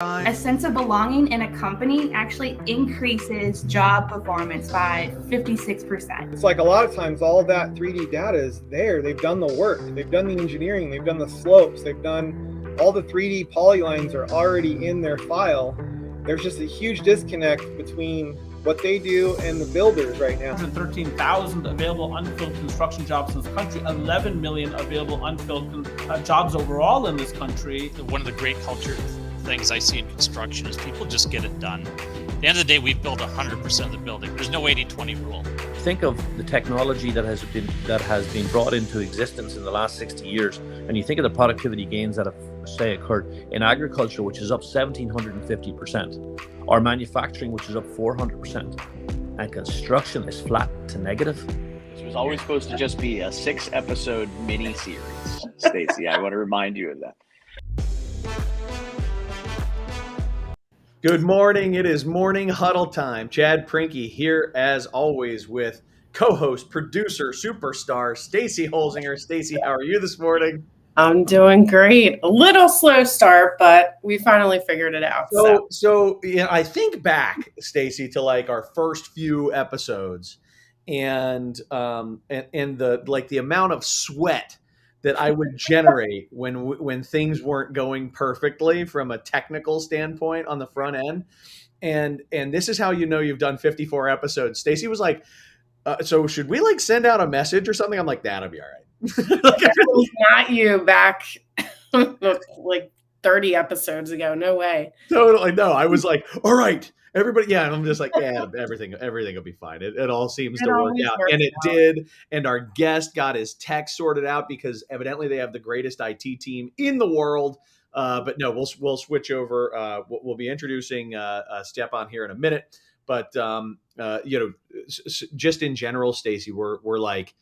A sense of belonging in a company actually increases job performance by 56%. It's like a lot of times all of that 3D data is there. They've done the work. They've done the engineering. They've done the slopes. They've done all the 3D polylines are already in their file. There's just a huge disconnect between what they do and the builders right now. 113,000 available unfilled construction jobs in this country, 11 million available unfilled jobs overall in this country. One of the great culture things I see in construction is people just get it done. At the end of the day, we've built 100% of the building. There's no 80-20 rule. Think of the technology that has been brought into existence in the last 60 years, and you think of the productivity gains that have, say, occurred in agriculture, which is up 1,750%, or manufacturing, which is up 400%, and construction is flat to negative. This was always supposed to just be a 6-episode mini-series, Stacey. I want to remind you of that. Good morning. It is Morning Huddle time. Chad Prinky here as always with co-host, producer, superstar, Stacey Holzinger. Stacey, how are you this morning? I'm doing great. A little slow start, but we finally figured it out. So yeah, I think back, Stacey, to like our first few episodes and the amount of sweat that I would generate when things weren't going perfectly from a technical standpoint on the front end. And this is how you know you've done 54 episodes. Stacey was like, so should we like send out a message or something? I'm like, that'll be all right. That was not you back like 30 episodes ago. No way. Totally. No, I was like, all right, everybody. Yeah. And I'm just like, yeah, everything will be fine. It all seems to work out. And it did. And our guest got his tech sorted out because evidently they have the greatest IT team in the world. But no, we'll switch over. We'll be introducing Stjepan here in a minute. But, just in general, Stacey, we're like,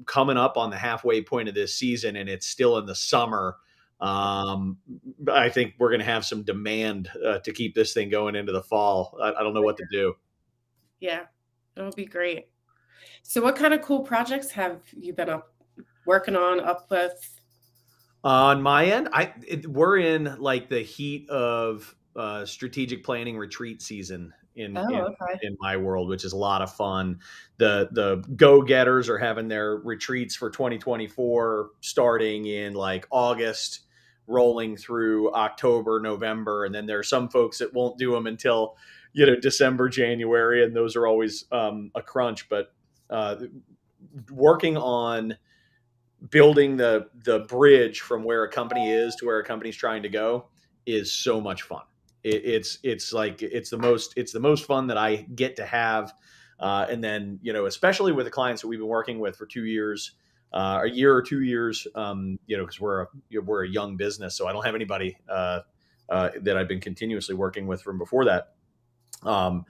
coming up on the halfway point of this season and it's still in the summer. I think we're going to have some demand to keep this thing going into the fall. I don't know what to do. Yeah, it'll be great. So what kind of cool projects have you been working on with? On my end, we're in like the heat of strategic planning retreat season in my world, which is a lot of fun. The go-getters are having their retreats for 2024 starting in like August, rolling through October, November, and then there are some folks that won't do them until December, January, and those are always a crunch. But working on building the bridge from where a company is to where a company's trying to go is so much fun. It's the most fun that I get to have. And then, especially with the clients that we've been working with for 2 years, a year or 2 years, because we're a young business. So I don't have anybody that I've been continuously working with from before that. But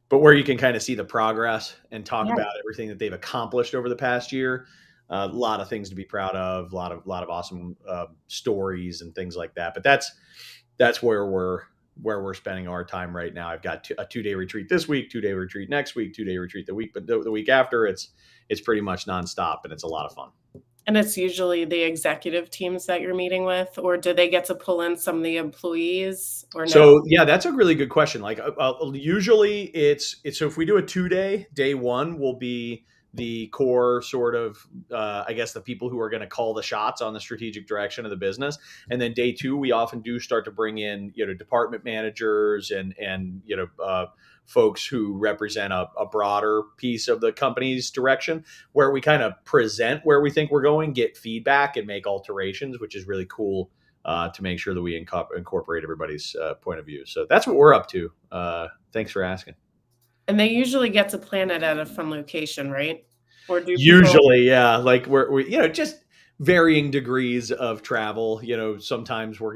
where you can kind of see the progress and talk about everything that they've accomplished over the past year. A lot of things to be proud of, a lot of awesome stories and things like that. But that's where we're spending our time right now. I've got a 2-day retreat this week, 2-day retreat next week, 2-day retreat but the week after it's pretty much nonstop and it's a lot of fun. And it's usually the executive teams that you're meeting with, or do they get to pull in some of the employees or no? So yeah, that's a really good question. Like usually it's so if we do a 2-day, day one will be the core sort of, I guess, the people who are going to call the shots on the strategic direction of the business. And then day 2, we often do start to bring in, department managers and folks who represent a broader piece of the company's direction, where we kind of present where we think we're going, get feedback and make alterations, which is really cool to make sure that we incorporate everybody's point of view. So that's what we're up to. Thanks for asking. And they usually get to plan it at a fun location, right? Or do usually, yeah. Like we're just varying degrees of travel. Sometimes we're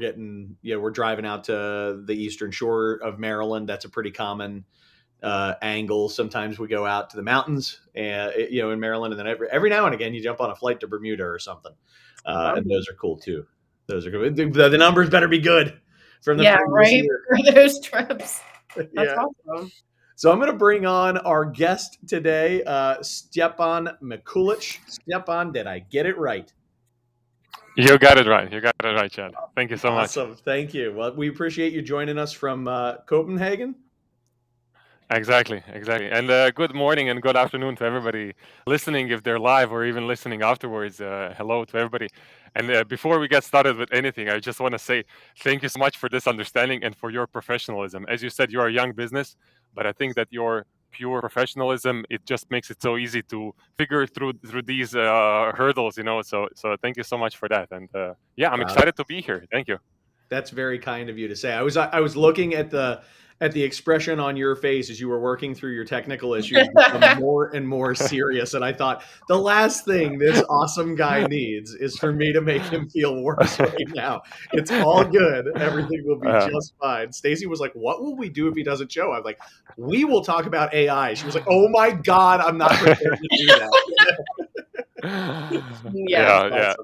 driving out to the eastern shore of Maryland. That's a pretty common angle. Sometimes we go out to the mountains, in Maryland, and then every now and again you jump on a flight to Bermuda or something. And those are cool too. Those are good. The numbers better be good from the right year. For those trips. That's awesome. So I'm going to bring on our guest today, Stjepan Mikulić. Stjepan, did I get it right? You got it right. You got it right, Chad. Thank you so much. Awesome. Thank you. Well, we appreciate you joining us from Copenhagen. Exactly. And good morning and good afternoon to everybody listening, if they're live or even listening afterwards. Hello to everybody. And before we get started with anything, I just want to say thank you so much for this understanding and for your professionalism. As you said, you're a young business, but I think that your pure professionalism, it just makes it so easy to figure through these hurdles, So thank you so much for that. And yeah, I'm excited to be here. Thank you. That's very kind of you to say. I was looking at the expression on your face as you were working through your technical issues become more and more serious, and I thought the last thing this awesome guy needs is for me to make him feel worse right now. It's all good. Everything will be just fine. Stacy was like, "What will we do if he doesn't show?" I'm like, "We will talk about AI." She was like, "Oh my God, I'm not prepared to do that." Yeah.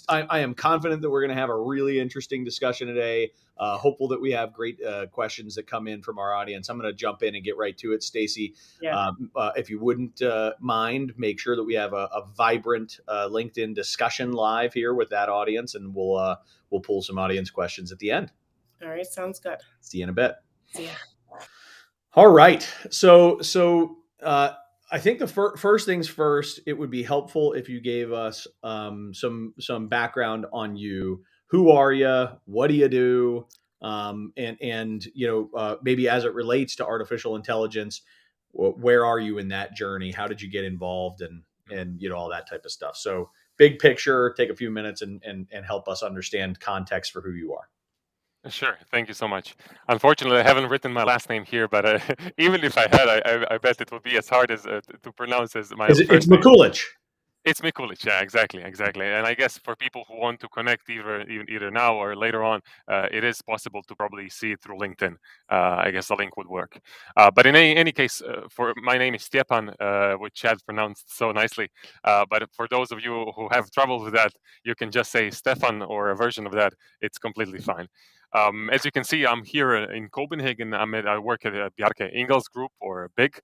I am confident that we're going to have a really interesting discussion today. Hopeful that we have great questions that come in from our audience. I'm going to jump in and get right to it. Stacy, if you wouldn't mind, make sure that we have a vibrant LinkedIn discussion live here with that audience, and we'll pull some audience questions at the end. All right, sounds good. See you in a bit. See ya. All right. So I think the first things first, it would be helpful if you gave us some background on you. Who are you? What do you do? And maybe as it relates to artificial intelligence, where are you in that journey? How did you get involved, and all that type of stuff? So big picture, take a few minutes and help us understand context for who you are. Sure. Thank you so much. Unfortunately, I haven't written my last name here, but even if I had, I bet it would be as hard as to pronounce as my first It's name. Mikulić. It's Mikulić. Yeah, exactly. And I guess for people who want to connect either now or later on, it is possible to probably see it through LinkedIn. I guess the link would work. But in any case, for my name is Stjepan, which Chad pronounced so nicely. But for those of you who have trouble with that, you can just say Stefan or a version of that. It's completely fine. As you can see, I'm here in Copenhagen. I work at Bjarke Ingels Group, or BIG,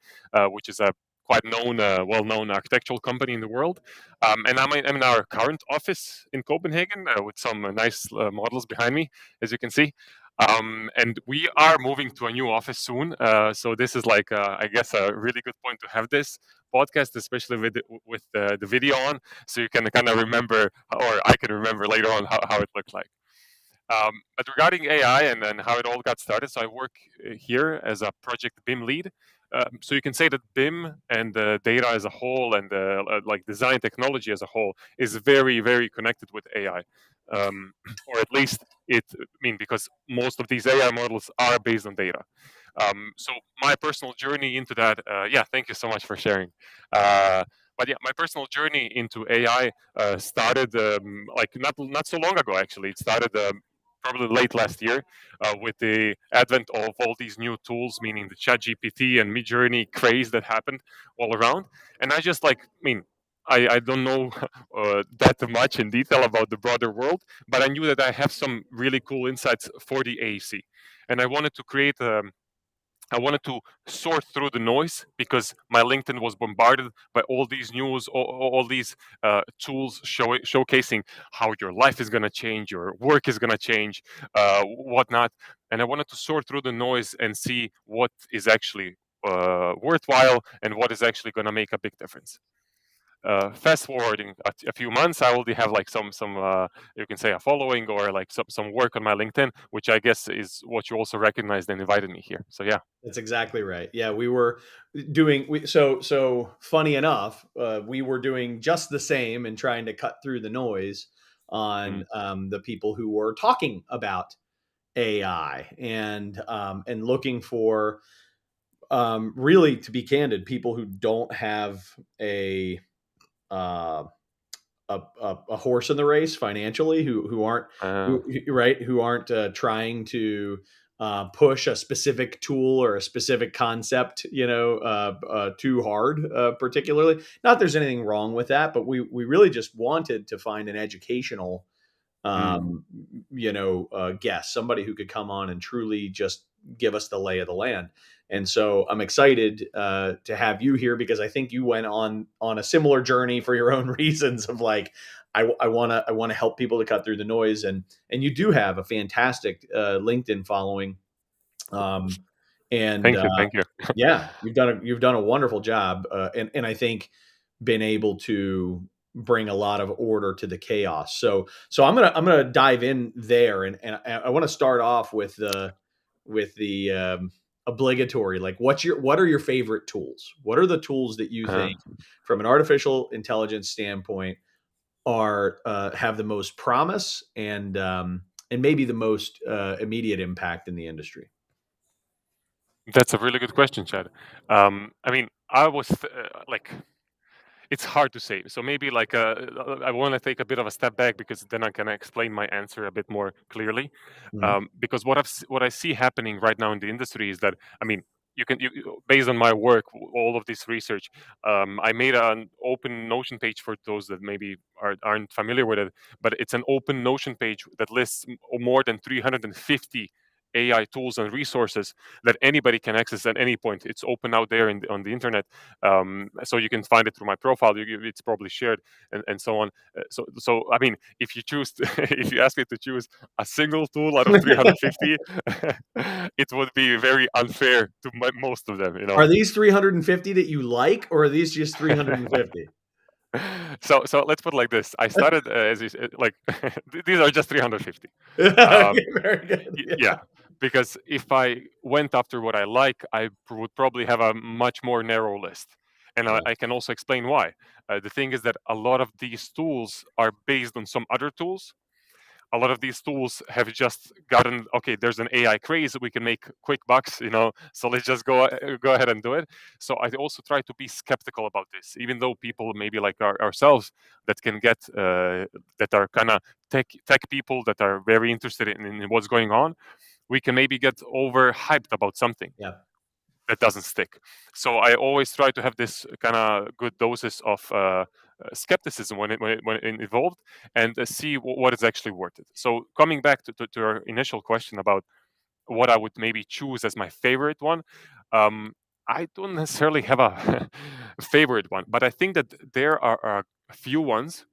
which is a quite well-known architectural company in the world. And I'm in our current office in Copenhagen with some nice models behind me, as you can see. And we are moving to a new office soon. So this is like, I guess, a really good point to have this podcast, especially with the video on, so you can kind of remember, or I can remember later on how it looked like. But regarding AI and how it all got started, so I work here as a project BIM lead. So you can say that BIM and the data as a whole and like design technology as a whole is very, very connected with AI. Or at least because most of these AI models are based on data. So my personal journey into that, thank you so much for sharing. But yeah, my personal journey into AI started like not so long ago. Actually, it started probably late last year with the advent of all these new tools, meaning the ChatGPT and Midjourney craze that happened all around. And I just I don't know that much in detail about the broader world, but I knew that I have some really cool insights for the AEC, and I wanted to create I wanted to sort through the noise because my LinkedIn was bombarded by all these news, all these tools showcasing how your life is going to change, your work is going to change, whatnot. And I wanted to sort through the noise and see what is actually worthwhile and what is actually going to make a big difference. Fast forwarding a few months, I already have like some you can say a following or like some work on my LinkedIn, which I guess is what you also recognized and invited me here. So yeah, that's exactly right. Yeah, we were doing so funny enough, we were doing just the same and trying to cut through the noise on the people who were talking about AI and looking for really, to be candid, people who don't have a horse in the race financially, who aren't who aren't trying to push a specific tool or a specific concept, too hard, particularly. Not there's anything wrong with that, but we really just wanted to find an educational guest, somebody who could come on and truly just give us the lay of the land. And so I'm excited to have you here because I think you went on a similar journey for your own reasons of like, I want to help people to cut through the noise, and you do have a fantastic LinkedIn following, and Thank you. yeah, you've done a wonderful job, and I think been able to bring a lot of order to the chaos. So I'm gonna dive in there, and I want to start off with the obligatory, like what are your favorite tools? What are the tools that you think from an artificial intelligence standpoint are have the most promise and maybe the most immediate impact in the industry? That's a really good question, Chad. I mean, I was like, it's hard to say. So maybe like I want to take a bit of a step back, because then I can explain my answer a bit more clearly. Because what I see happening right now in the industry is that, I mean, based on my work, all of this research, I made an open Notion page for those that maybe aren't familiar with it. But it's an open Notion page that lists more than 350 AI tools and resources that anybody can access at any point. It's open out there on the internet, so you can find it through my profile. It's probably shared, and so on. So I mean, if you choose, if you ask me to choose a single tool out of 350, it would be very unfair to most of them. Are these 350 that you like, or are these just 350? So let's put it like this. I started as you said, like these are just 350. Okay, very good. Yeah, because if I went after what I like, I would probably have a much more narrow list. And I can also explain why. The thing is that a lot of these tools are based on some other tools. A lot of these tools have just gotten, okay, there's an AI craze, we can make quick bucks, so let's just go ahead and do it. So I also try to be skeptical about this, even though people maybe like ourselves that can get that are kind of tech people that are very interested in what's going on, we can maybe get overhyped about something. Yeah. That doesn't stick. So I always try to have this kind of good doses of skepticism when it involved, and see what is actually worth it. So coming back to our initial question about what I would maybe choose as my favorite one, I don't necessarily have a favorite one, but I think that there are a few ones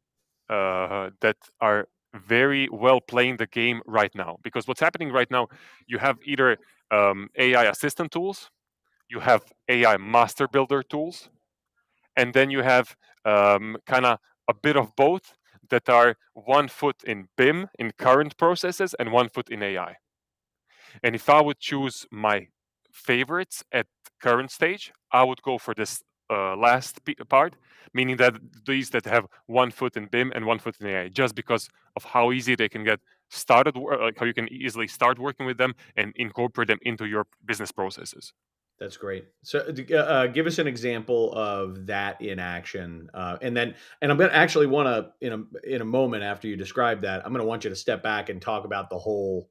that are very well playing the game right now. Because what's happening right now, you have either AI assistant tools, you have AI master builder tools, and then you have kind of a bit of both that are 1 foot in BIM, in current processes, and 1 foot in AI. And if I would choose my favorites at current stage, I would go for this last part, meaning that these that have 1 foot in BIM and 1 foot in AI, just because of how easy they can get started, like how you can easily start working with them and incorporate them into your business processes. That's great. So, give us an example of that in action, and I'm going to actually want to in a moment after you describe that, I'm going to want you to step back and talk about the whole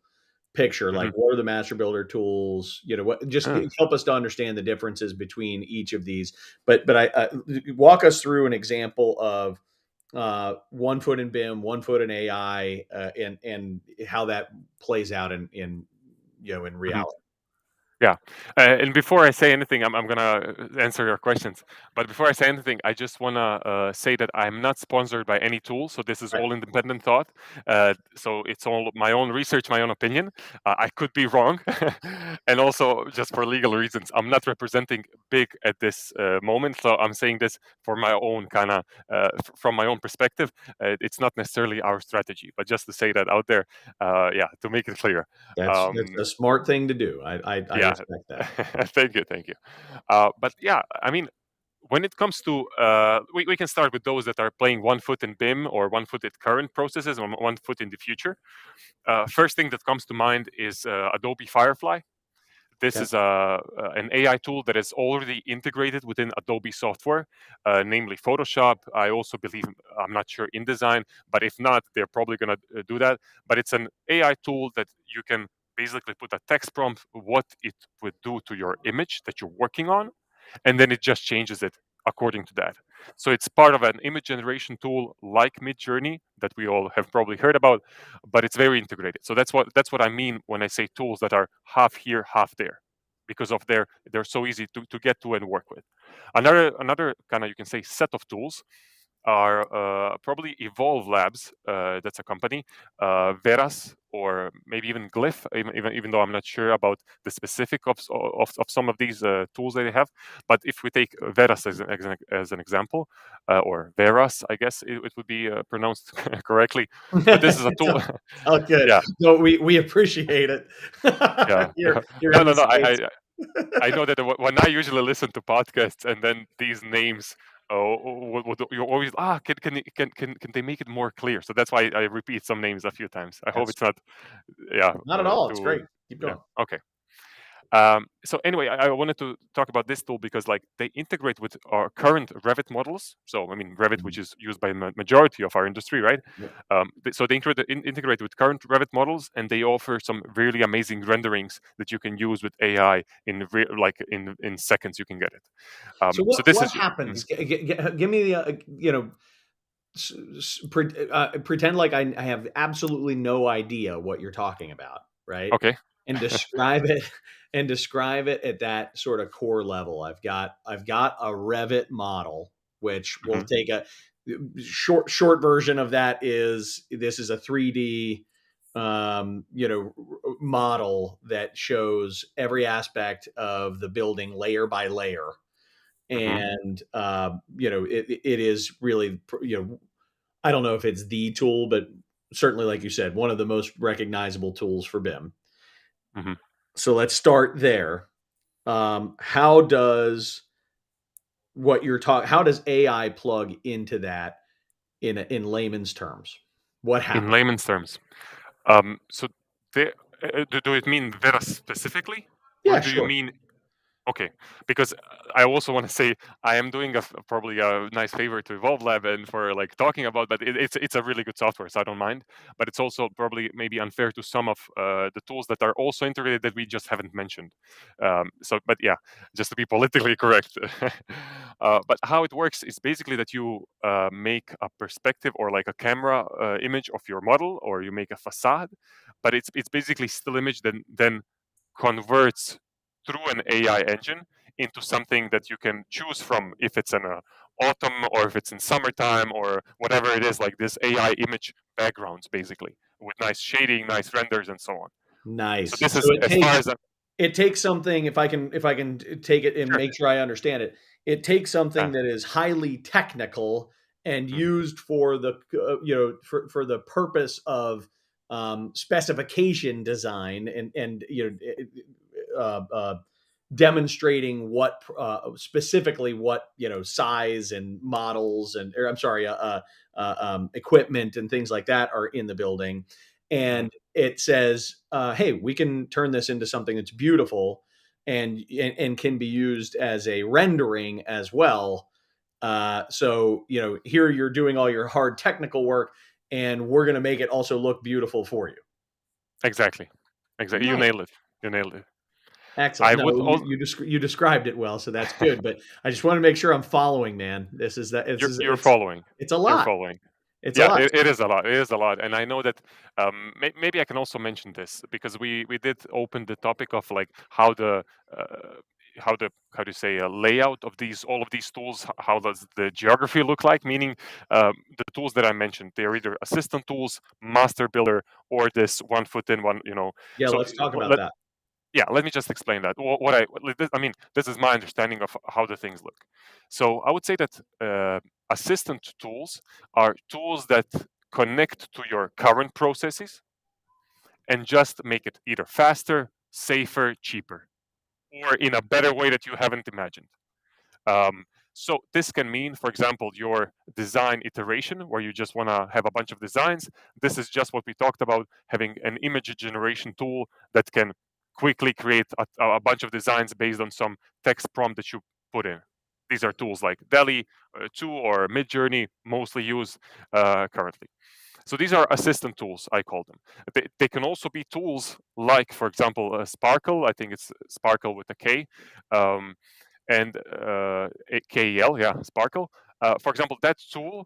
picture. Like, what are the master builder tools? What just help us to understand the differences between each of these. But I walk us through an example of 1 foot in BIM, 1 foot in AI, and how that plays out in reality. Yeah. And before I say anything, I'm going to answer your questions. But before I say anything, I just want to say that I'm not sponsored by any tool. So this is all independent thought. So it's all my own research, my own opinion. I could be wrong. And also, just for legal reasons, I'm not representing Big at this moment. So I'm saying this for my own kind of, from my own perspective. It's not necessarily our strategy, but just to say that out there, to make it clear. That's a smart thing to do. I respect that. Thank you. But yeah, I mean, when it comes to, we can start with those that are playing 1 foot in BIM or 1 foot at current processes or 1 foot in the future. First thing that comes to mind is Adobe Firefly. This is an AI tool that is already integrated within Adobe software, namely Photoshop. I also believe, I'm not sure, InDesign, but if not, they're probably going to do that. But it's an AI tool that you can basically put a text prompt, what it would do to your image that you're working on, and then it just changes it according to that. So it's part of an image generation tool like Midjourney that we all have probably heard about, but it's very integrated. So that's what I mean when I say tools that are half here, half there, because of they're so easy to get to and work with. Another kind of, you can say, set of tools are probably Evolve Labs. That's a company. Veras, or maybe even Glyph, even though I'm not sure about the specific of some of these tools that they have. But if we take Veras as an example, or Veras, I guess it would be pronounced correctly. But this is a tool. Oh, good. Yeah. No, we appreciate it. Yeah. You're No, in no, the no. States. I know that when I usually listen to podcasts and then these names, you always can they make it more clear? So that's why I repeat some names a few times. I hope it's not, yeah, Not at all. It's too, great. Keep yeah. going. Okay. So anyway, I wanted to talk about this tool because like they integrate with our current Revit models. So I mean Revit, which is used by majority of our industry, right? Yeah. So they integrate with current Revit models, and they offer some really amazing renderings that you can use with AI in seconds. You can get it. So So this what is happens? Give me the pretend like I have absolutely no idea what you're talking about, right? okay. And describe it at that sort of core level. I've got a Revit model, which will take a short version of that is this is a 3D model that shows every aspect of the building layer by layer. And it is really, I don't know if it's the tool, but certainly, like you said, one of the most recognizable tools for BIM. Mm-hmm. So let's start there. How does how does AI plug into that in layman's terms? What happens? In layman's terms, so do it mean Vera specifically, or Yeah, do you sure. mean? Okay, because I also want to say I am doing probably a nice favor to Evolve Lab and for like talking about, but it's a really good software, so I don't mind. But it's also probably maybe unfair to some of the tools that are also integrated that we just haven't mentioned. But yeah, just to be politically correct. But how it works is basically that you make a perspective or like a camera image of your model, or you make a facade, but it's basically still image then converts through an AI engine into something that you can choose from, if it's in autumn or if it's in summertime or whatever it is, like this AI image backgrounds basically with nice shading, nice renders, and so on. Nice. So this So is as far as it takes something. If I can take it and Sure. make sure I understand it, it takes something that is highly technical and used for the for the purpose of specification design and demonstrating what specifically what size and models and or I'm sorry equipment and things like that are in the building, and it says hey, we can turn this into something that's beautiful and can be used as a rendering as well. So here you're doing all your hard technical work, and we're going to make it also look beautiful for you. Exactly. Nice. You nailed it. Excellent. I No, would also, you described it well, so that's good. But I just want to make sure I'm following, man. you're following. It's a You're lot. following. It's a Yeah, lot. it is a lot. It is a lot, and I know that maybe I can also mention this because we did open the topic of like how do you say layout of all of these tools. How does the geography look like? Meaning, the tools that I mentioned, they're either assistant tools, master builder, or this one foot in one. Yeah, So let's talk about that. yeah, let me just explain that. I mean, this is my understanding of how the things look. So I would say that assistant tools are tools that connect to your current processes and just make it either faster, safer, cheaper, or in a better way that you haven't imagined. So this can mean, for example, your design iteration, where you just want to have a bunch of designs. This is just what we talked about, having an image generation tool that can quickly create a bunch of designs based on some text prompt that you put in. These are tools like DALL-E 2 or Midjourney, mostly used currently. So these are assistant tools, I call them. They can also be tools like, for example, Sparkle. I think it's Sparkle with a K. And KEL, yeah, Sparkle. For example, that tool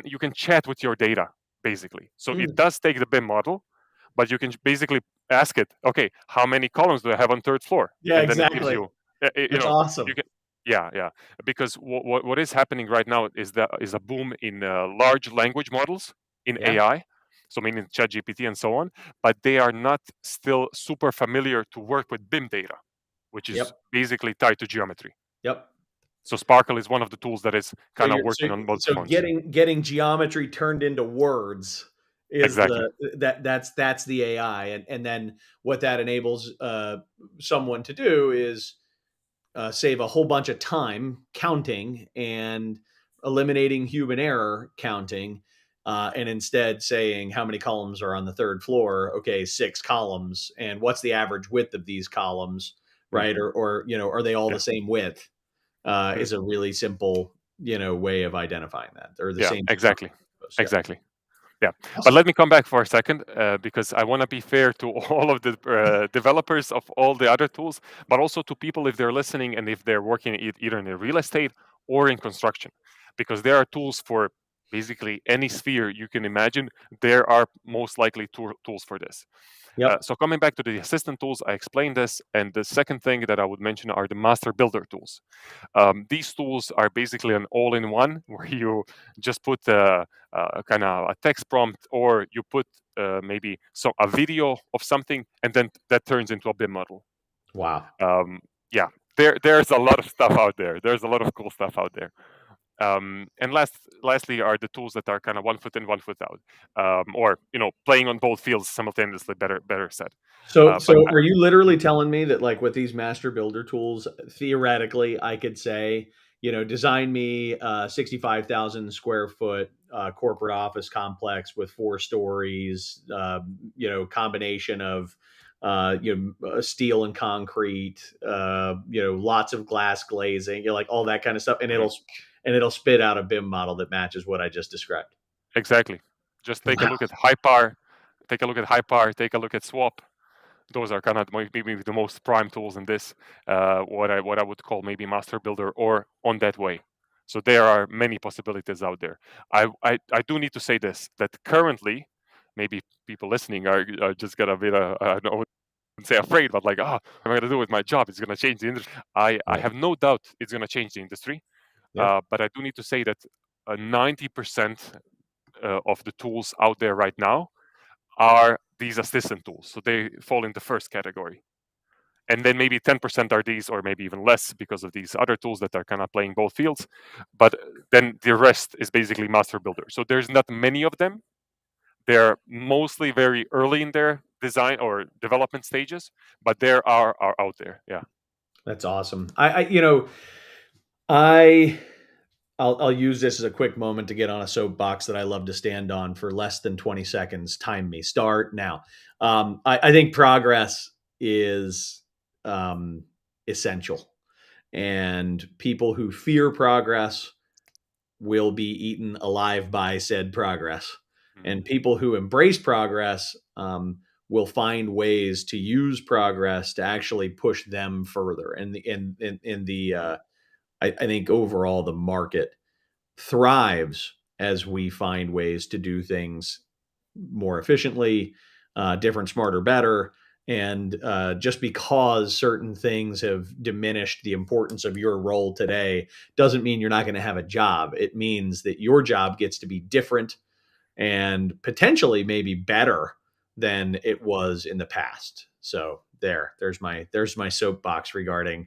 you can chat with your data basically. So it does take the BIM model, but you can basically ask it, okay, how many columns do I have on third floor? Yeah, And then exactly. it gives you, That's awesome. Yeah. Because what is happening right now is a boom in large language models in Yeah. AI, so meaning ChatGPT and so on, but they are not still super familiar to work with BIM data, which is Yep. basically tied to geometry. Yep. So Sparkle is one of the tools that is So kind of you're working on both so fronts. getting geometry turned into words is Exactly. that's the AI, and then what that enables someone to do is save a whole bunch of time counting and eliminating human error counting, and instead saying how many columns are on the third floor. Okay, 6 columns, and what's the average width of these columns, right? Or are they all Yeah. the same width? Is a really simple way of identifying that, or the Yeah, same. exactly. Yeah. Exactly. Yeah, but Awesome. let me come back for a second because I want to be fair to all of the developers of all the other tools, but also to people if they're listening and if they're working either in the real estate or in construction, because there are tools for basically any sphere you can imagine. There are most likely tools for this. Yep. So coming back to the assistant tools, I explained this, and the second thing that I would mention are the master builder tools. These tools are basically an all-in-one where you just put kind of a text prompt, or you put maybe a video of something, and then that turns into a BIM model. Wow. Yeah, there's a lot of stuff out there. There's a lot of cool stuff out there. And lastly are the tools that are kind of 1 foot in, 1 foot out, or playing on both fields simultaneously. Better said. So But are you literally telling me that, like, with these master builder tools, theoretically, I could say, design me a 65,000 square foot corporate office complex with 4 stories, combination of steel and concrete, lots of glass glazing, like all that kind of stuff, and it'll spit out a BIM model that matches what I just described. Exactly. Just take a look at Hypar. Take a look at Hypar. Take a look at Swap. Those are kind of maybe the most prime tools in this. What I would call maybe master builder or on that way. So there are many possibilities out there. I do need to say this, that currently, maybe people listening are just gonna be I don't say afraid, but like, what am I gonna do with my job? It's gonna change the industry. I have no doubt it's gonna change the industry. Yeah. But I do need to say that 90% of the tools out there right now are these assistant tools. So they fall in the first category. And then maybe 10% are these, or maybe even less because of these other tools that are kind of playing both fields. But then the rest is basically master builder. So there's not many of them. They're mostly very early in their design or development stages, but there are out there. Yeah. That's awesome. I'll use this as a quick moment to get on a soapbox that I love to stand on for less than 20 seconds. Time me. Start now. I think progress is essential, and people who fear progress will be eaten alive by said progress. And people who embrace progress will find ways to use progress to actually push them further. And I think overall the market thrives as we find ways to do things more efficiently, different, smarter, better. And just because certain things have diminished the importance of your role today doesn't mean you're not going to have a job. It means that your job gets to be different and potentially maybe better than it was in the past. So there's my soapbox regarding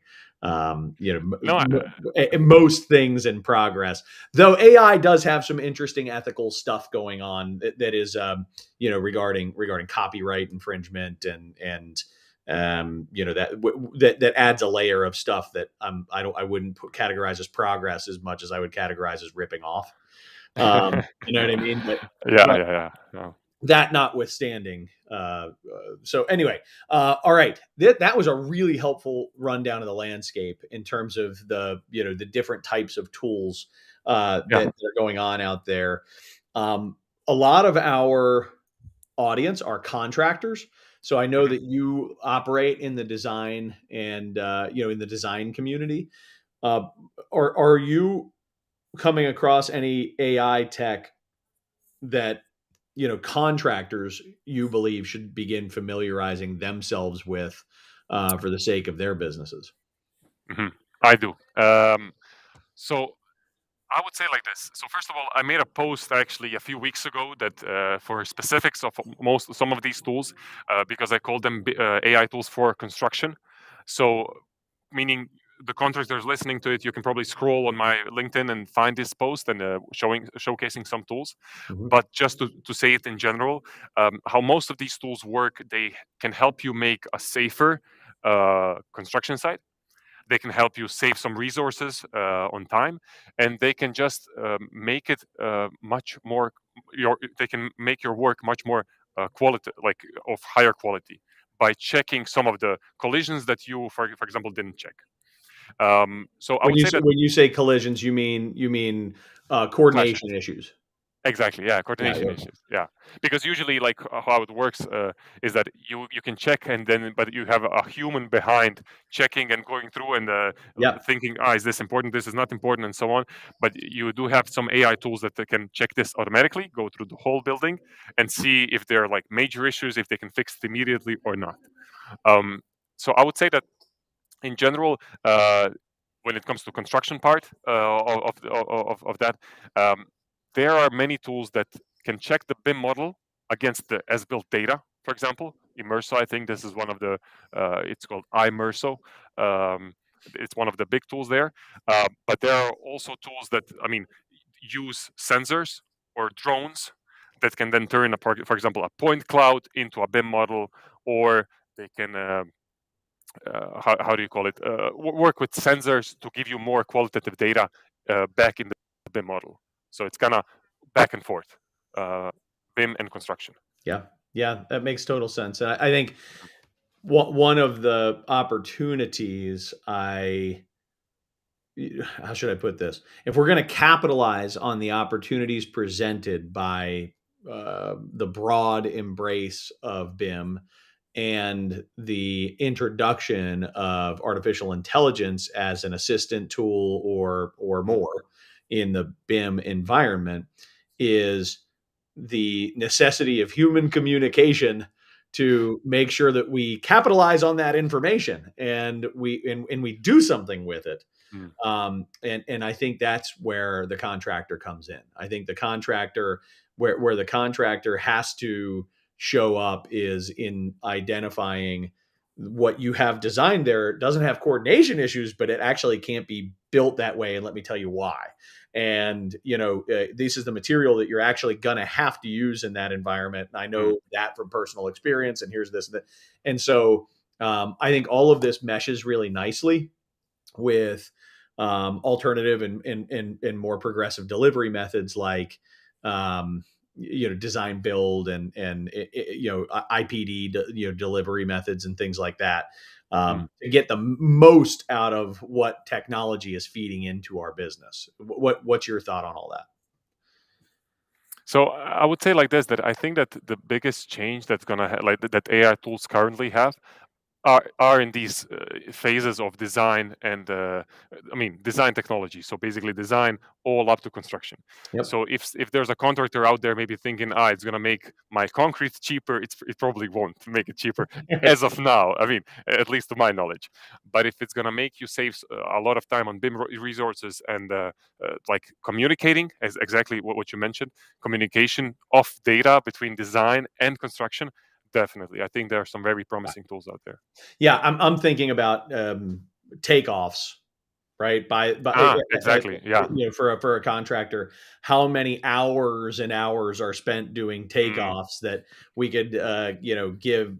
most things in progress. Though AI does have some interesting ethical stuff going on that is regarding copyright infringement and that adds a layer of stuff that I wouldn't categorize as progress as much as I would categorize as ripping off. You know what I mean? But Yeah. that notwithstanding, so anyway, all right, that was a really helpful rundown of the landscape in terms of the different types of tools that are going on out there. A lot of our audience are contractors, so I know that you operate in the design and in the design community. Are you coming across any AI tech that contractors you believe should begin familiarizing themselves with for the sake of their businesses? I do. So I would say like this. So first of all, I made a post actually a few weeks ago that for specifics of some of these tools, because I called them AI tools for construction. So meaning the contractors listening to it, you can probably scroll on my LinkedIn and find this post and showcasing some tools. Mhm. But just to say it in general, how most of these tools work, they can help you make a safer construction site. They can help you save some resources on time, and they can just make it much more. They can make your work much more quality, like of higher quality, by checking some of the collisions that you, for example, didn't check. So I would say that When you say collisions, you mean clashes. coordination issues. Exactly. Yeah, coordination Yeah. issues. Yeah, because usually, like how it works is that you can check and then, but you have a human behind checking and going through and Yeah. thinking, is this important? This is not important, and so on. But you do have some AI tools that they can check this automatically, go through the whole building, and see if there are like major issues, if they can fix it immediately or not. So I would say that in general, when it comes to construction part of that, um, there are many tools that can check the BIM model against the as-built data. For example, Immerso, I think this is one of the. It's called iMerso. It's one of the big tools there. But there are also tools that use sensors or drones that can then turn, for example, a point cloud into a BIM model, or they can. How do you call it? Work with sensors to give you more qualitative data back in the BIM model. So it's kind of back and forth, BIM and construction. Yeah, that makes total sense. And I think one of the opportunities how should I put this? If we're going to capitalize on the opportunities presented by the broad embrace of BIM and the introduction of artificial intelligence as an assistant tool or more in the BIM environment, is the necessity of human communication to make sure that we capitalize on that information and we do something with it. And I think that's where the contractor comes in. I think the contractor, where the contractor has to show up, is in identifying what you have designed there doesn't have coordination issues, but it actually can't be built that way. And let me tell you why. And this is the material that you're actually going to have to use in that environment. And I know that from personal experience. And here's this and that. And so I think all of this meshes really nicely with alternative and more progressive delivery methods like design build and IPD delivery methods and things like that, to get the most out of what technology is feeding into our business. What's your thought on all that? So I would say like this, that I think that the biggest change that's gonna that AI tools currently have are in these phases of design and design technology. So basically design all up to construction. Yep. So if there's a contractor out there maybe thinking, it's going to make my concrete cheaper, it probably won't make it cheaper as of now. At least to my knowledge. But if it's going to make you save a lot of time on BIM resources and like communicating, as exactly what you mentioned, communication of data between design and construction, definitely. I think there are some very promising tools out there. Yeah, I'm thinking about takeoffs, right? Exactly. Yeah. For a contractor, how many hours and hours are spent doing takeoffs that we could give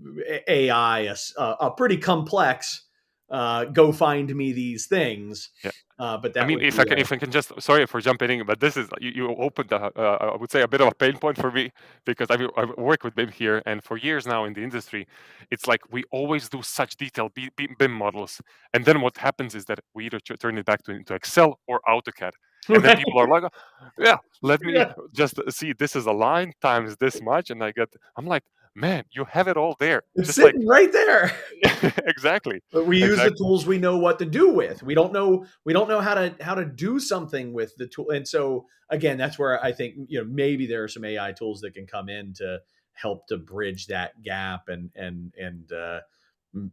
AI a pretty complex go find me these things. Yeah. But that if I can just, sorry for jumping in, but this is you opened I would say a bit of a pain point for me, because I've worked with BIM here, and for years now in the industry, it's like we always do such detailed BIM models, and then what happens is that we either turn it back into Excel or AutoCAD, and then people are like, let me just see, this is a line times this much, and I'm like, man, you have it all there. It's just sitting right there. Exactly. But we use the tools we know what to do with. We don't know how to do something with the tool. And so again, that's where I think maybe there are some AI tools that can come in to help to bridge that gap and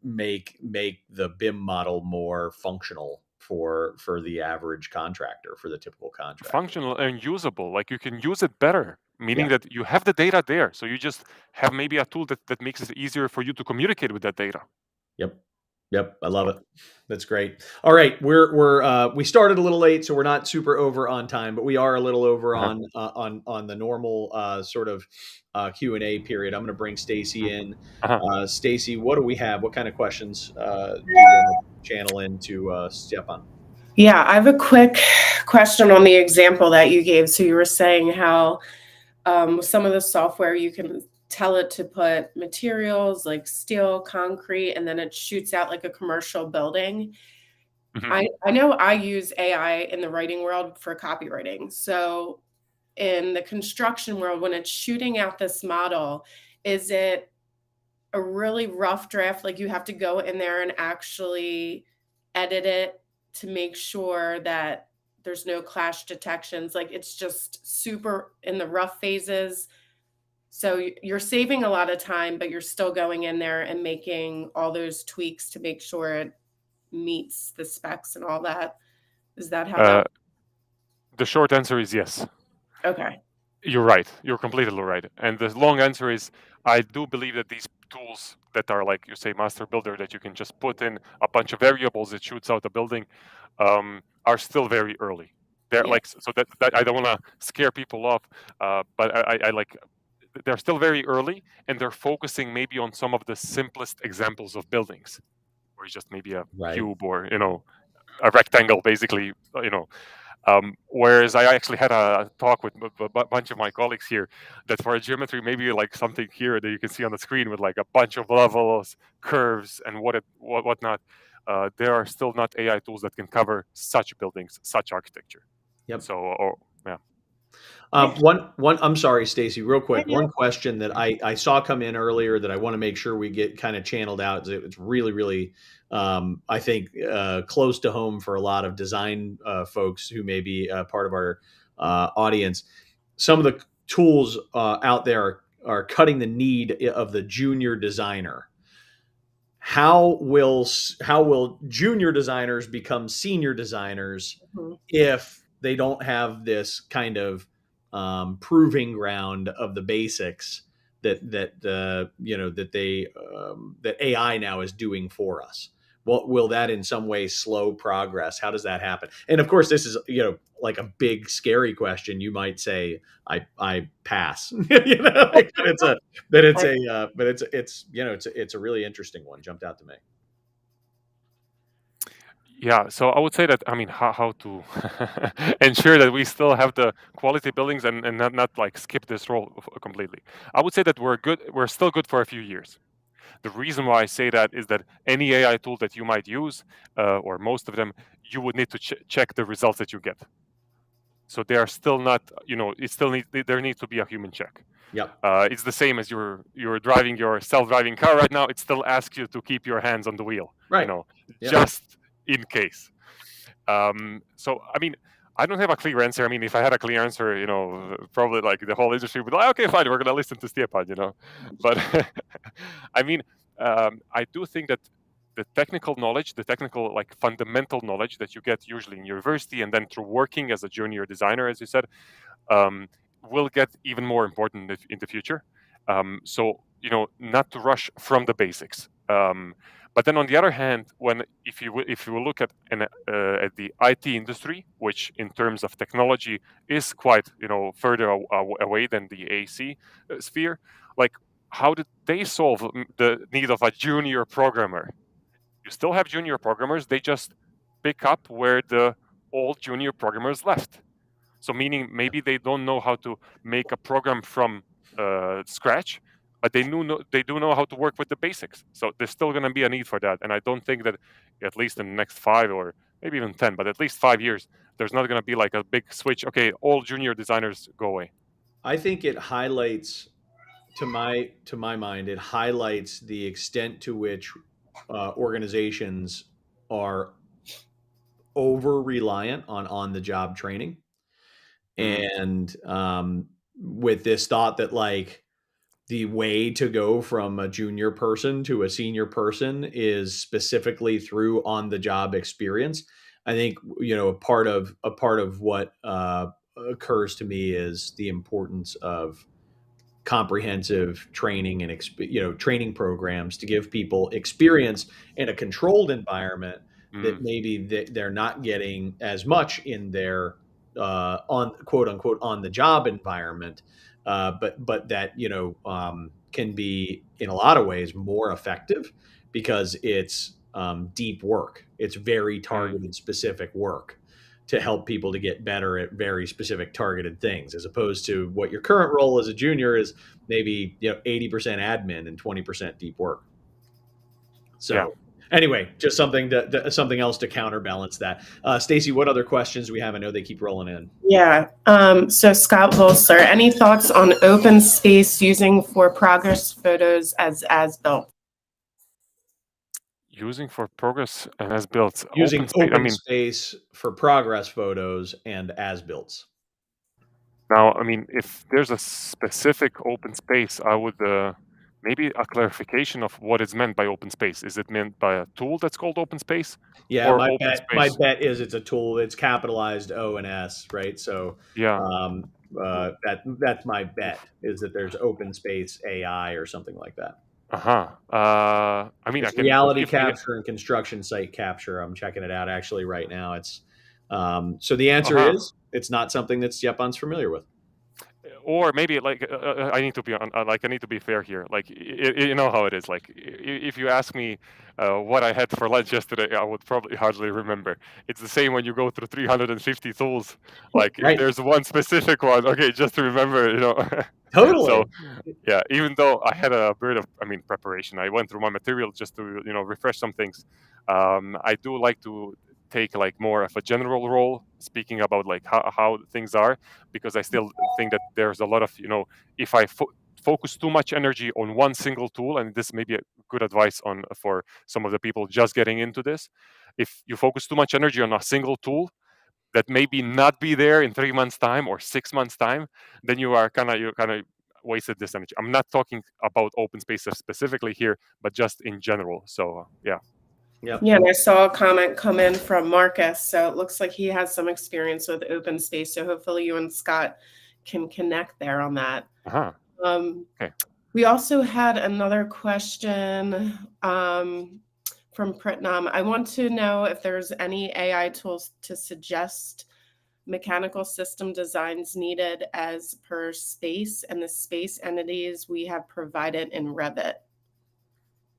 make the BIM model more functional for the average contractor, for the typical contractor. Functional and usable, like you can use it better, meaning that you have the data there, so you just have maybe a tool that makes it easier for you to communicate with that data. Yep, I love it. That's great. All right, we started a little late, so we're not super over on time, but we are a little over on the normal sort of Q&A period. I'm going to bring Stacy in. Stacy, what do we have? What kind of questions do you want to channel into Stjepan? Yeah, I have a quick question on the example that you gave. So you were saying how some of the software you can tell it to put materials like steel, concrete, and then it shoots out like a commercial building. I know I use AI in the writing world for copywriting. So in the construction world, when it's shooting out this model, is it a really rough draft? Like you have to go in there and actually edit it to make sure that there's no clash detections. Like it's just super in the rough phases. So you're saving a lot of time, but you're still going in there and making all those tweaks to make sure it meets the specs and all that. Is that how that? The short answer is yes. Okay. You're right. You're completely right. And the long answer is I do believe that these tools that are like you say master builder, that you can just put in a bunch of variables that shoots out the building, are still very early. They're like, so that I don't want to scare people off, but I like, they're still very early, and they're focusing maybe on some of the simplest examples of buildings, where it's just maybe a cube or a rectangle, basically, whereas I actually had a talk with a bunch of my colleagues here that for a geometry, maybe like something here that you can see on the screen with like a bunch of levels, curves, and whatnot. There are still not AI tools that can cover such buildings, such architecture. Yep. So, yeah. I'm sorry, Stacy, real quick. One question that I saw come in earlier that I want to make sure we get kind of channeled out. It's really, really, I think, close to home for a lot of design folks who may be part of our audience. Some of the tools out there are cutting the need of the junior designer. How will junior designers become senior designers if they don't have this kind of proving ground of the basics that AI now is doing for us? Will that in some way slow progress? How does that happen? And of course, this is like a big scary question. You might say, I pass. But it's a really interesting one. Jumped out to me. Yeah, so I would say that, I mean, how to ensure that we still have the quality buildings and not like skip this role completely. I would say that we're still good for a few years. The reason why I say that is that any AI tool that you might use, or most of them, you would need to check the results that you get. So they are still not, there needs to be a human check. Yep. It's the same as you're driving your self-driving car right now. It still asks you to keep your hands on the wheel. Right. Just in case. So, I mean, I don't have a clear answer. I mean, if I had a clear answer, probably like the whole industry would be like, okay, fine, we're going to listen to Stjepan, But I mean, I do think that the technical knowledge, the technical, like fundamental knowledge that you get usually in university and then through working as a junior designer, as you said, will get even more important in the future. So, not to rush from the basics. But then on the other hand, if you look at the IT industry, which in terms of technology is quite further away than the AEC sphere, like how did they solve the need of a junior programmer? You still have junior programmers; they just pick up where the old junior programmers left. So meaning maybe they don't know how to make a program from scratch, but they do know how to work with the basics. So there's still going to be a need for that. And I don't think that at least in the next 5 or maybe even 10, but at least 5 years, there's not going to be like a big switch. Okay, all junior designers go away. I think it highlights, to my mind, it highlights the extent to which organizations are over reliant on the job training. And with this thought that like the way to go from a junior person to a senior person is specifically through on the job experience. I think, a part of what occurs to me is the importance of comprehensive training and training programs to give people experience in a controlled environment that maybe they're not getting as much in their on quote unquote on the job environment, but that can be in a lot of ways more effective because it's deep work. It's very targeted, specific work to help people to get better at very specific targeted things, as opposed to what your current role as a junior is, maybe 80% admin and 20% deep work. So anyway, just something something else to counterbalance that. Stacy, what other questions do we have? I know they keep rolling in. Yeah. So Scott Volser, any thoughts on open space using for progress photos as built? Using for progress and as built. Using open space for progress photos and as builts. Now, I mean, if there's a specific open space, I would maybe a clarification of what is meant by open space. Is it meant by a tool that's called open space? Yeah, or my open bet space? is it's a tool. It's capitalized O and S, right? So Yeah. That's my bet, is that there's open space AI or something like that. I mean, it's reality capture and construction site capture. I'm checking it out actually right now. It's so the answer is it's not something that Stjepan's familiar with. Or maybe I need to be fair here. Like you know how it is. Like if you ask me what I had for lunch yesterday, I would probably hardly remember. It's the same when you go through 350 tools. Like if there's one specific one, okay, just to remember, Totally. So yeah, even though I had a bit of preparation, I went through my material just to refresh some things. I do like to take like more of a general role, speaking about like how things are, because I still think that there's a lot of if I focus too much energy on one single tool, and this may be a good advice for some of the people just getting into this. If you focus too much energy on a single tool that maybe not be there in 3 months time or 6 months time, then you kind of wasted this energy. I'm not talking about open spaces specifically here, but just in general. So yeah. Yep. Yeah, and I saw a comment come in from Marcus. So it looks like he has some experience with open space. So hopefully you and Scott can connect there on that. Okay. We also had another question from Pritnam. I want to know if there's any AI tools to suggest mechanical system designs needed as per space and the space entities we have provided in Revit.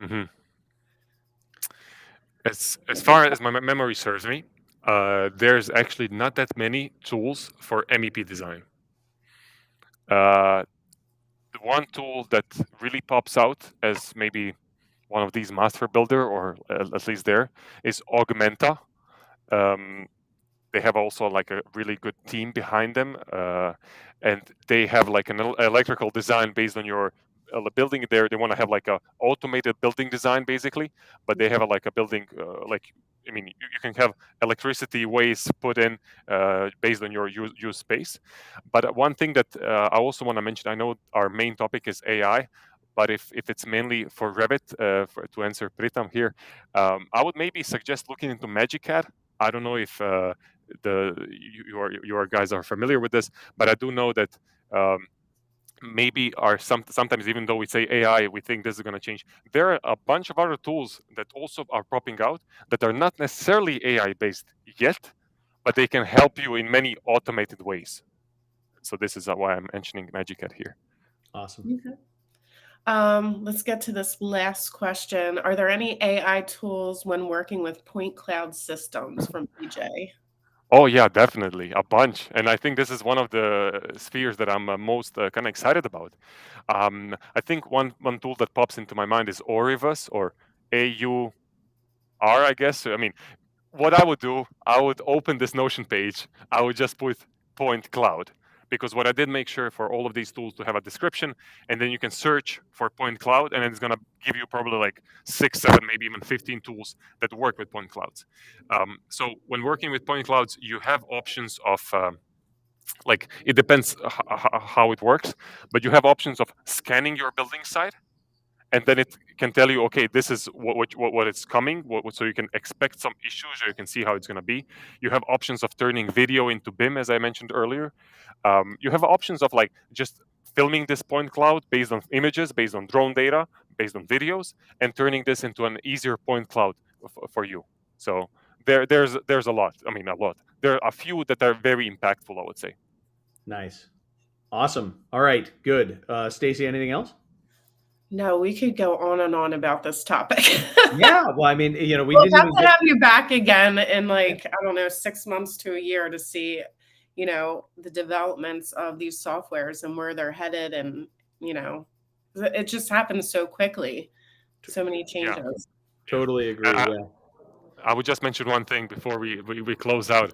Mm-hmm. As far as my memory serves me, there's actually not that many tools for MEP design. The one tool that really pops out as maybe one of these master builder, or at least there, is Augmenta. They have also like a really good team behind them, and they have like an electrical design based on your building there. They want to have like a automated building design basically, but they have like a building you can have electricity ways put in based on your use space. But one thing that I also want to mention, I know our main topic is AI, but if it's mainly for Revit, to answer Pritam here, I would maybe suggest looking into MagicCAD. I don't know if your guys are familiar with this, but I do know that maybe sometimes, even though we say AI, we think this is going to change. There are a bunch of other tools that also are popping out that are not necessarily AI based yet, but they can help you in many automated ways. So this is why I'm mentioning MagicCAD here. Awesome. Okay. Let's get to this last question. Are there any AI tools when working with point cloud systems from BJ? Oh yeah, definitely a bunch, and I think this is one of the spheres that I'm most kind of excited about. I think one tool that pops into my mind is Aurivus, or AUR, I guess. I mean, what I would do, I would open this Notion page. I would just put point cloud, because what I did make sure for all of these tools to have a description, and then you can search for point cloud, and it's going to give you probably like 6, 7, maybe even 15 tools that work with point clouds. So when working with point clouds, you have options of it depends how it works, but you have options of scanning your building site and then it can tell you, okay, this is what it's coming, so you can expect some issues, or you can see how it's going to be. You have options of turning video into BIM, as I mentioned earlier. You have options of like just filming this point cloud based on images, based on drone data, based on videos, and turning this into an easier point cloud for you. So there's a lot. I mean, a lot. There are a few that are very impactful, I would say. Nice. Awesome. All right. Good. Stacy, anything else? No, we could go on and on about this topic. Yeah. Well, I mean, we we'll didn't have even to get... have you back again in like, I don't know, 6 months to a year to see, the developments of these softwares and where they're headed. And, it just happens so quickly. So many changes. Yeah. Totally agree. Yeah. I would just mention one thing before we close out.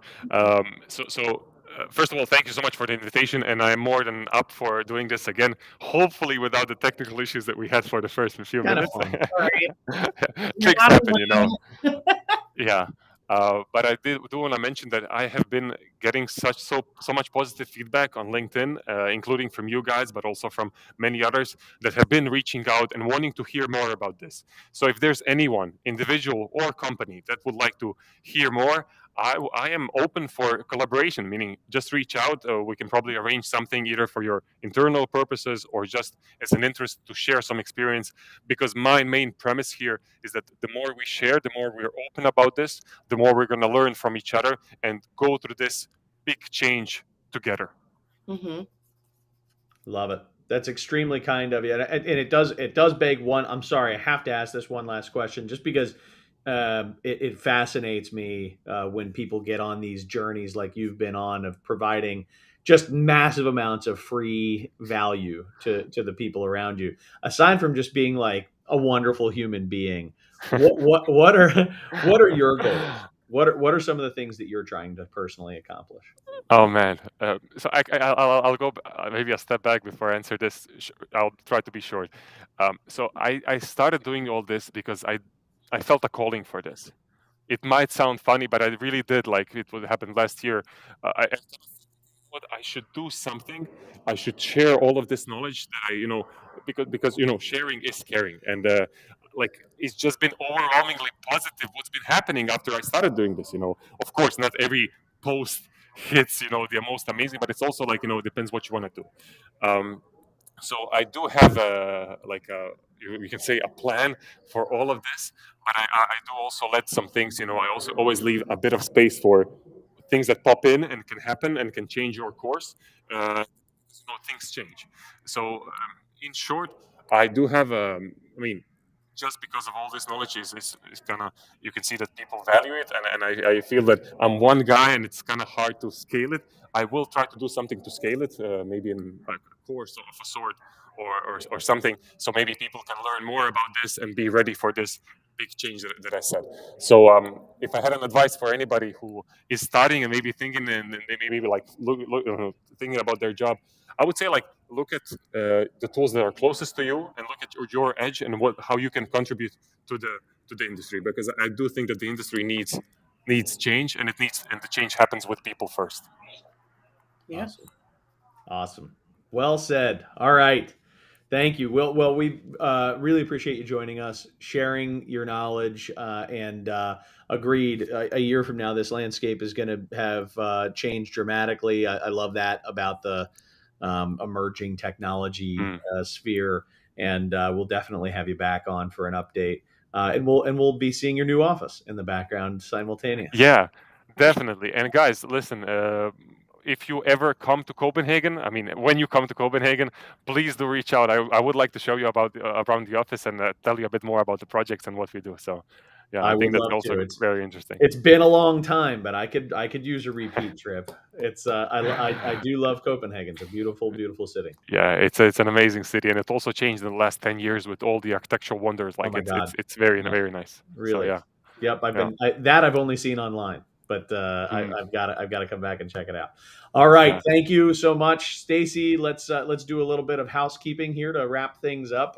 First of all, thank you so much for the invitation, and I'm more than up for doing this again, hopefully without the technical issues that we had for the first few minutes. Things happen, Yeah. But I do want to mention that I have been getting so much positive feedback on LinkedIn, including from you guys, but also from many others that have been reaching out and wanting to hear more about this. So if there's anyone, individual or company, that would like to hear more, I am open for collaboration, meaning just reach out. We can probably arrange something either for your internal purposes or just as an interest to share some experience, because my main premise here is that the more we share, the more we're open about this, the more we're going to learn from each other and go through this big change together. Mm-hmm. Love it. That's extremely kind of you. And it does beg one. I'm sorry, I have to ask this one last question, just because it fascinates me when people get on these journeys like you've been on, of providing just massive amounts of free value to the people around you. Aside from just being like a wonderful human being, what are your goals? What are some of the things that you're trying to personally accomplish? Oh man, so I'll go maybe a step back before I answer this. I'll try to be short. So I started doing all this because I felt a calling for this. It might sound funny, but I really did. Like it would happen last year. I thought I should do something. I should share all of this knowledge that because sharing is caring, and like it's just been overwhelmingly positive what's been happening after I started doing this. Of course, not every post hits the most amazing, but it's also like it depends what you want to do. So I do have you can say a plan for all of this, but I do also let some things, I also always leave a bit of space for things that pop in and can happen and can change your course. Things change. So in short, I do have just because of all this knowledge is kind of, you can see that people value it, and I feel that I'm one guy and it's kind of hard to scale it. I will try to do something to scale it, maybe in a course of a sort or something, so maybe people can learn more about this and be ready for this big change that I said. So if I had an advice for anybody who is starting and maybe thinking and maybe like thinking about their job, I would say look at the tools that are closest to you and look at your edge and how you can contribute to the industry, because I do think that the industry needs change, and the change happens with people first. Yeah. Awesome. Well said. All right. Thank you. Well, we really appreciate you joining us, sharing your knowledge, and agreed. A year from now, this landscape is going to have changed dramatically. I love that about the emerging technology sphere, and we'll definitely have you back on for an update. And we'll be seeing your new office in the background simultaneously. Yeah, definitely. And guys, listen. If you ever come to Copenhagen, when you come to Copenhagen, please do reach out. I would like to show you around the office and tell you a bit more about the projects and what we do. So, yeah, I think that's also very interesting. It's been a long time, but I could use a repeat trip. It's I do love Copenhagen. It's a beautiful, beautiful city. Yeah, it's an amazing city, and it also changed in the last 10 years with all the architectural wonders. It's very very nice. Really? So, yeah. Yep. I've only seen online. But I've got to come back and check it out. All right, yeah. Thank you so much, Stacy. Let's do a little bit of housekeeping here to wrap things up.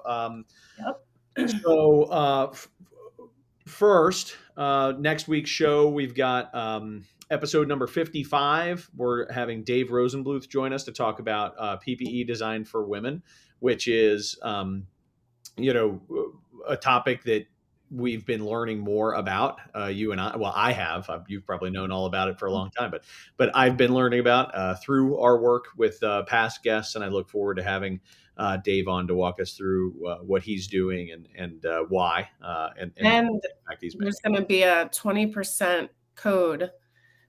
Yep. So first, next week's show, we've got episode number 55. We're having Dave Rosenbluth join us to talk about PPE design for women, which is a topic that we've been learning more about, you and I. Well, I have. You've probably known all about it for a long time, but I've been learning about through our work with past guests, and I look forward to having Dave on to walk us through what he's doing and why and the impact he's making. There's going to be a 20% code.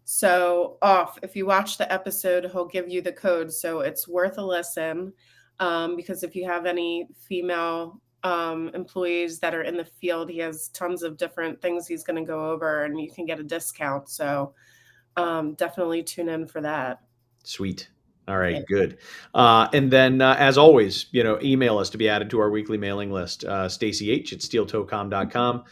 So off, if you watch the episode, he'll give you the code. So it's worth a listen, because if you have any female employees that are in the field, he has tons of different things he's going to go over, and you can get a discount. So definitely tune in for that. Sweet. All right, good. And then, as always, email us to be added to our weekly mailing list. StacyH@steeltocom.com.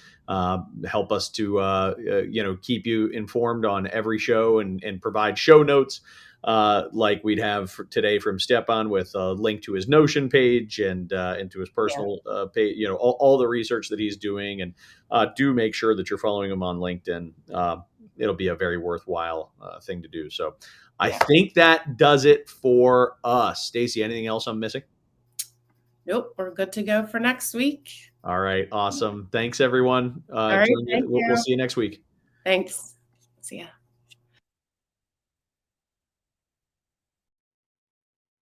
Help us to, keep you informed on every show and provide show notes like we'd have today from Stjepan, with a link to his Notion page and to his personal page, all the research that he's doing. And do make sure that you're following him on LinkedIn. It'll be a very worthwhile thing to do. So I think that does it for us. Stacy, anything else I'm missing? Nope, we're good to go for next week. All right, awesome. Thanks, everyone. All right, we'll see you next week. Thanks. See ya.